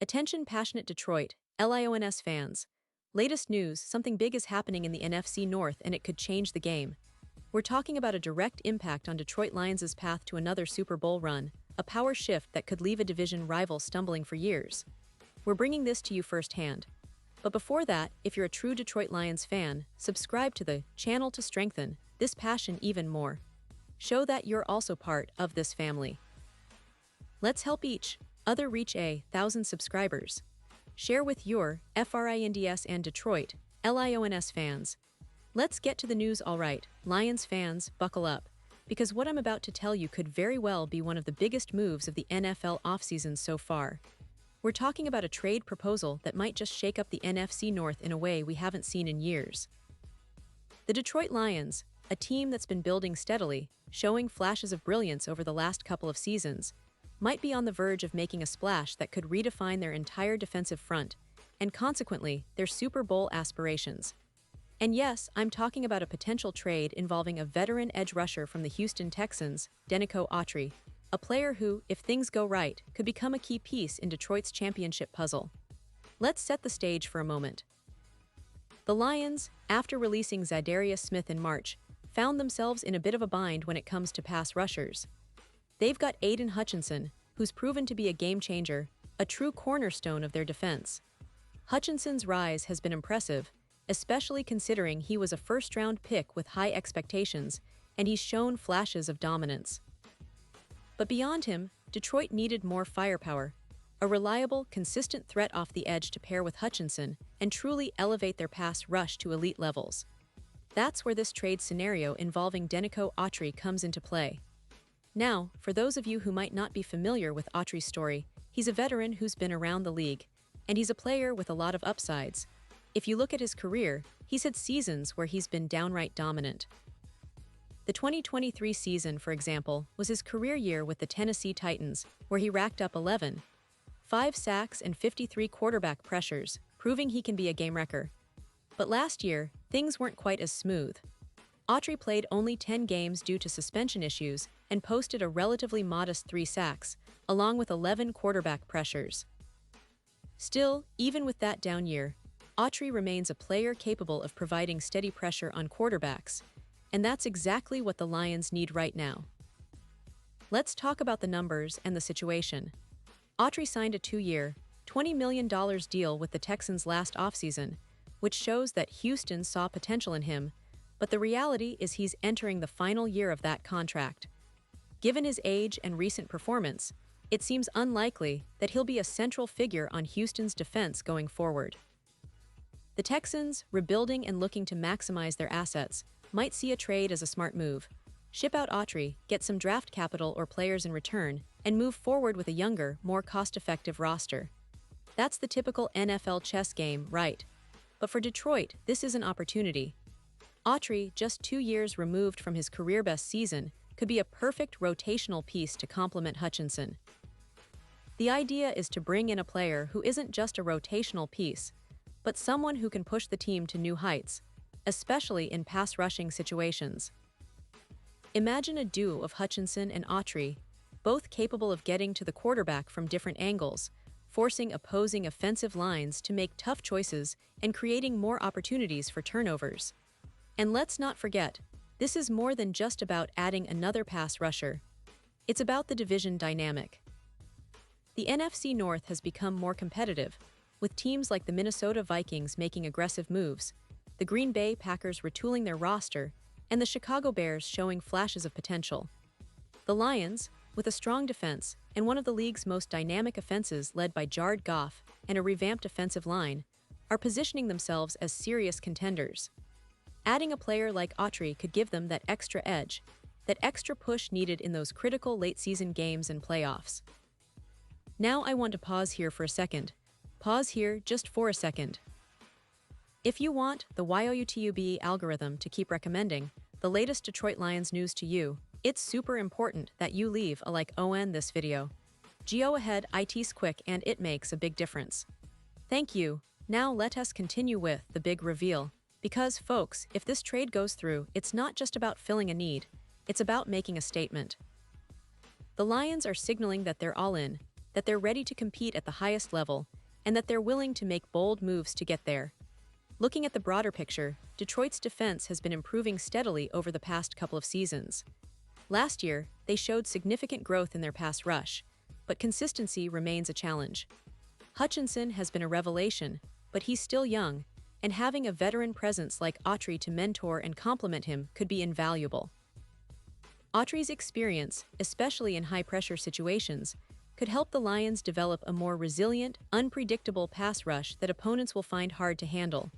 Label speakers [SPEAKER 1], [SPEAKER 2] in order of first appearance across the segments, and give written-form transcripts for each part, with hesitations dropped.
[SPEAKER 1] Attention passionate Detroit, Lions fans. Latest news, something big is happening in the NFC North and it could change the game. We're talking about a direct impact on Detroit Lions' path to another Super Bowl run, a power shift that could leave a division rival stumbling for years. We're bringing this to you firsthand. But before that, if you're a true Detroit Lions fan, subscribe to the channel to strengthen this passion even more. Show that you're also part of this family. Let's help each other reach 1,000 subscribers. Share with your FRINDS and Detroit LIONS fans. Let's get to the news. Alright, Lions fans, buckle up, because what I'm about to tell you could very well be one of the biggest moves of the NFL offseason so far. We're talking about a trade proposal that might just shake up the NFC North in a way we haven't seen in years. The Detroit Lions, a team that's been building steadily, showing flashes of brilliance over the last couple of seasons, might be on the verge of making a splash that could redefine their entire defensive front, and consequently, their Super Bowl aspirations. And yes, I'm talking about a potential trade involving a veteran edge rusher from the Houston Texans, Denico Autry, a player who, if things go right, could become a key piece in Detroit's championship puzzle. Let's set the stage for a moment. The Lions, after releasing Zadarius Smith in March, found themselves in a bit of a bind when it comes to pass rushers. They've got Aiden Hutchinson, who's proven to be a game-changer, a true cornerstone of their defense. Hutchinson's rise has been impressive, especially considering he was a first-round pick with high expectations, and he's shown flashes of dominance. But beyond him, Detroit needed more firepower, a reliable, consistent threat off the edge to pair with Hutchinson and truly elevate their pass rush to elite levels. That's where this trade scenario involving Denico Autry comes into play. Now, for those of you who might not be familiar with Autry's story, he's a veteran who's been around the league, and he's a player with a lot of upsides. If you look at his career, he's had seasons where he's been downright dominant. The 2023 season, for example, was his career year with the Tennessee Titans, where he racked up 5 sacks and 53 quarterback pressures, proving he can be a game-wrecker. But last year, things weren't quite as smooth. Autry played only 10 games due to suspension issues and posted a relatively modest 3 sacks, along with 11 quarterback pressures. Still, even with that down year, Autry remains a player capable of providing steady pressure on quarterbacks, and that's exactly what the Lions need right now. Let's talk about the numbers and the situation. Autry signed a 2-year, $20 million deal with the Texans last offseason, which shows that Houston saw potential in him, but the reality is he's entering the final year of that contract. Given his age and recent performance, it seems unlikely that he'll be a central figure on Houston's defense going forward. The Texans, rebuilding and looking to maximize their assets, might see a trade as a smart move. Ship out Autry, get some draft capital or players in return, and move forward with a younger, more cost-effective roster. That's the typical NFL chess game, right? But for Detroit, this is an opportunity. Autry, just 2 years removed from his career-best season, could be a perfect rotational piece to complement Hutchinson. The idea is to bring in a player who isn't just a rotational piece, but someone who can push the team to new heights, especially in pass-rushing situations. Imagine a duo of Hutchinson and Autry, both capable of getting to the quarterback from different angles, forcing opposing offensive lines to make tough choices and creating more opportunities for turnovers. And let's not forget, this is more than just about adding another pass rusher. It's about the division dynamic. The NFC North has become more competitive, with teams like the Minnesota Vikings making aggressive moves, the Green Bay Packers retooling their roster, and the Chicago Bears showing flashes of potential. The Lions, with a strong defense and one of the league's most dynamic offenses led by Jared Goff and a revamped offensive line, are positioning themselves as serious contenders. Adding a player like Autry could give them that extra edge, that extra push needed in those critical late-season games and playoffs. Now I want to pause here for a second. Pause here just for a second. If you want the YouTube algorithm to keep recommending the latest Detroit Lions news to you, it's super important that you leave a like on this video. Go ahead, it's quick and it makes a big difference. Thank you. Now let us continue with the big reveal. Because, folks, if this trade goes through, it's not just about filling a need, it's about making a statement. The Lions are signaling that they're all in, that they're ready to compete at the highest level, and that they're willing to make bold moves to get there. Looking at the broader picture, Detroit's defense has been improving steadily over the past couple of seasons. Last year, they showed significant growth in their pass rush, but consistency remains a challenge. Hutchinson has been a revelation, but he's still young, and having a veteran presence like Autry to mentor and complement him could be invaluable. Autry's experience, especially in high-pressure situations, could help the Lions develop a more resilient, unpredictable pass rush that opponents will find hard to handle.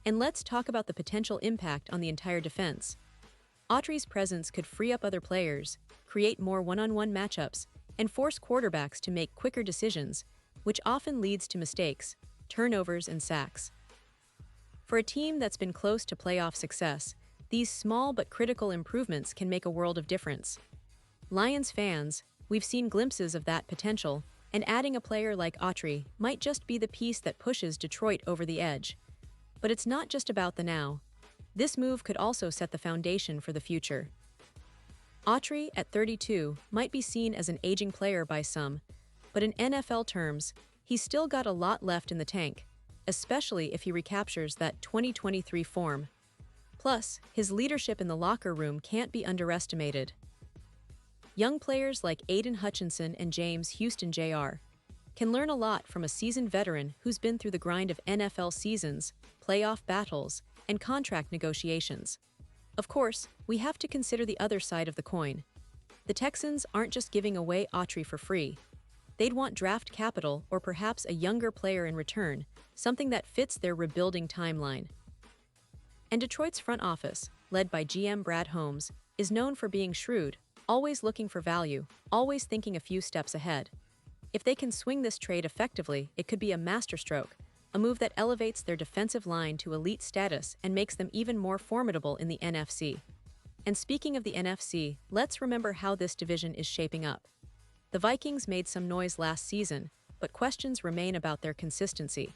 [SPEAKER 1] And let's talk about the potential impact on the entire defense. Autry's presence could free up other players, create more one-on-one matchups, and force quarterbacks to make quicker decisions, which often leads to mistakes, turnovers, and sacks. For a team that's been close to playoff success, these small but critical improvements can make a world of difference. Lions fans, we've seen glimpses of that potential, and adding a player like Autry might just be the piece that pushes Detroit over the edge. But it's not just about the now. This move could also set the foundation for the future. Autry, at 32, might be seen as an aging player by some, but in NFL terms, he's still got a lot left in the tank, especially if he recaptures that 2023 form. Plus, his leadership in the locker room can't be underestimated. Young players like Aiden Hutchinson and James Houston Jr. can learn a lot from a seasoned veteran who's been through the grind of NFL seasons, playoff battles, and contract negotiations. Of course, we have to consider the other side of the coin. The Texans aren't just giving away Autry for free. They'd want draft capital or perhaps a younger player in return, something that fits their rebuilding timeline. And Detroit's front office, led by GM Brad Holmes, is known for being shrewd, always looking for value, always thinking a few steps ahead. If they can swing this trade effectively, it could be a masterstroke, a move that elevates their defensive line to elite status and makes them even more formidable in the NFC. And speaking of the NFC, let's remember how this division is shaping up. The Vikings made some noise last season, but questions remain about their consistency.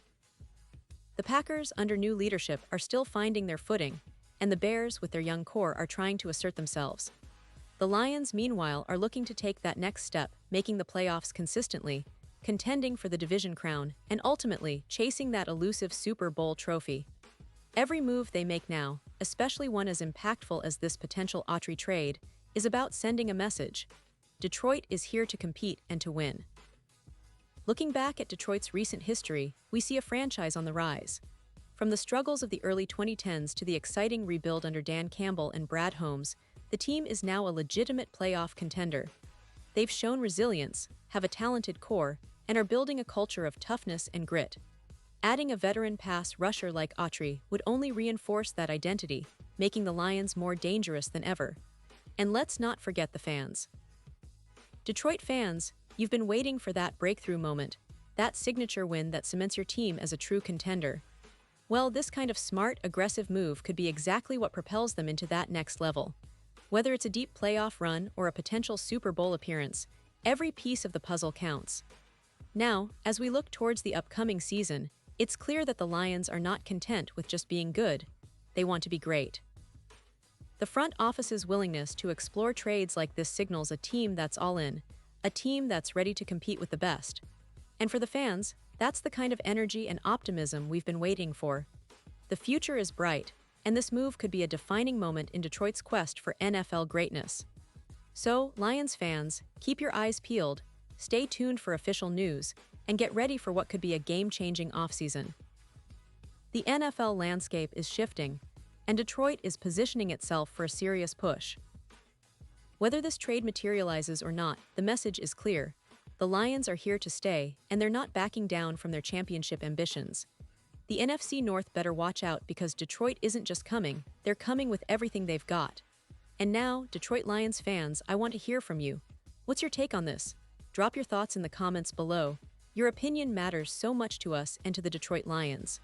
[SPEAKER 1] The Packers, under new leadership, are still finding their footing, and the Bears, with their young core, are trying to assert themselves. The Lions, meanwhile, are looking to take that next step, making the playoffs consistently, contending for the division crown, and ultimately chasing that elusive Super Bowl trophy. Every move they make now, especially one as impactful as this potential Autry trade, is about sending a message. Detroit is here to compete and to win. Looking back at Detroit's recent history, we see a franchise on the rise. From the struggles of the early 2010s to the exciting rebuild under Dan Campbell and Brad Holmes, the team is now a legitimate playoff contender. They've shown resilience, have a talented core, and are building a culture of toughness and grit. Adding a veteran pass rusher like Autry would only reinforce that identity, making the Lions more dangerous than ever. And let's not forget the fans. Detroit fans, you've been waiting for that breakthrough moment, that signature win that cements your team as a true contender. Well, this kind of smart, aggressive move could be exactly what propels them into that next level. Whether it's a deep playoff run or a potential Super Bowl appearance, every piece of the puzzle counts. Now, as we look towards the upcoming season, it's clear that the Lions are not content with just being good. They want to be great. The front office's willingness to explore trades like this signals a team that's all in, a team that's ready to compete with the best. And for the fans, that's the kind of energy and optimism we've been waiting for. The future is bright, and this move could be a defining moment in Detroit's quest for NFL greatness. So, Lions fans, keep your eyes peeled, stay tuned for official news, and get ready for what could be a game-changing offseason. The NFL landscape is shifting, and Detroit is positioning itself for a serious push. Whether this trade materializes or not, the message is clear. The Lions are here to stay, and they're not backing down from their championship ambitions. The NFC North better watch out because Detroit isn't just coming, they're coming with everything they've got. And now, Detroit Lions fans, I want to hear from you. What's your take on this? Drop your thoughts in the comments below. Your opinion matters so much to us and to the Detroit Lions.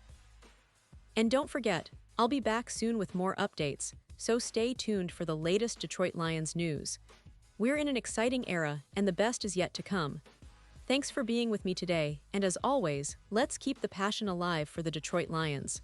[SPEAKER 1] And don't forget, I'll be back soon with more updates, so stay tuned for the latest Detroit Lions news. We're in an exciting era, and the best is yet to come. Thanks for being with me today, and as always, let's keep the passion alive for the Detroit Lions.